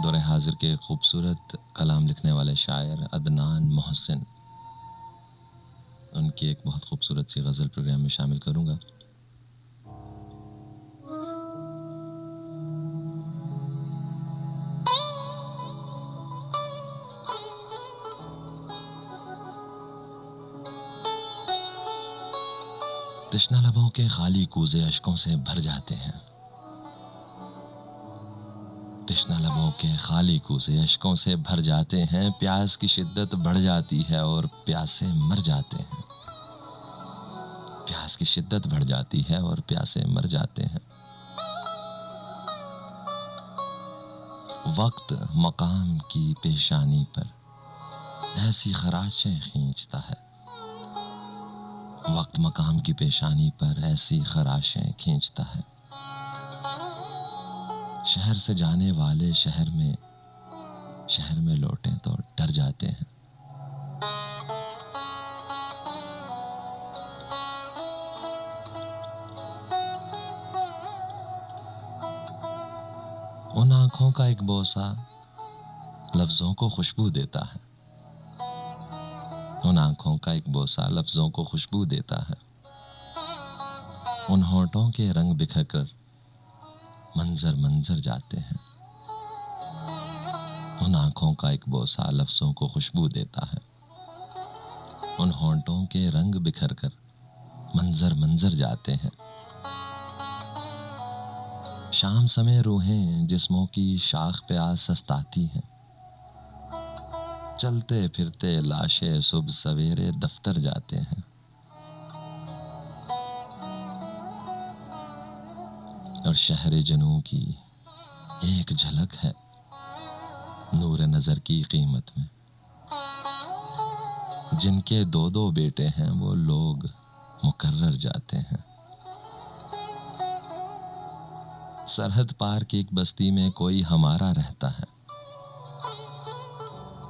दौर हाजिर के खूबसूरत कलाम लिखने वाले शायर अदनान मोहसिन, उनकी एक बहुत खूबसूरत सी गज़ल प्रोग्राम में शामिल करूँगा। तृष्णा लबों के खाली कूज़े अश्कों से भर जाते हैं। तृष्णा लबों के खाली कूज़े अश्कों से भर जाते हैं। प्यास की शिद्दत बढ़ जाती है और प्यासे मर जाते हैं। प्यास की शिद्दत बढ़ जाती है और प्यासे मर जाते हैं। वक्त मकाम की पेशानी पर ऐसी खराशें खींचता है। वक्त मकाम की पेशानी पर ऐसी खराशें खींचता है। शहर से जाने वाले शहर में लौटें तो डर जाते हैं। उन आंखों का एक बोसा लफ्जों को खुशबू देता है। उन आंखों का एक बोसा लफ्जों को खुशबू देता है। उन होठों के रंग बिखर कर मंजर मंजर जाते हैं। उन आंखों का एक बोसा लफ्जों को खुशबू देता है। उन होठों के रंग बिखर कर मंजर मंजर जाते हैं। शाम समय रूहें जिस्मों की शाख पे आज सस्ताती हैं। चलते फिरते लाशें सुबह सवेरे दफ्तर जाते हैं। और शहर जनू की एक झलक है नूर नजर की कीमत में। जिनके दो दो बेटे हैं वो लोग मुकर्रर जाते हैं। सरहद पार की एक बस्ती में कोई हमारा रहता है।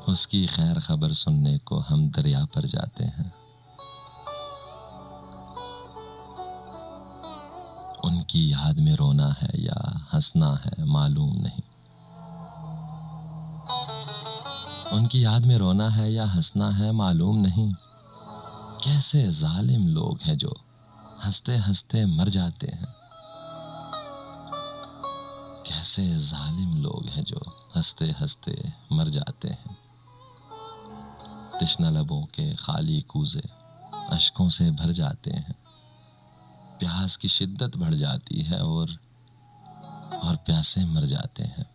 उसकी खैर खबर सुनने को हम दरिया पर जाते हैं। उनकी याद में रोना है या हंसना है मालूम नहीं। उनकी याद में रोना है या हंसना है मालूम नहीं। कैसे जालिम लोग हैं जो हंसते हंसते मर जाते हैं। कैसे जालिम लोग हैं जो हंसते हंसते मर जाते हैं। तृष्णा लबों के खाली कूज़े अश्कों से भर जाते हैं। प्यास की शिद्दत बढ़ जाती है और प्यासे मर जाते हैं।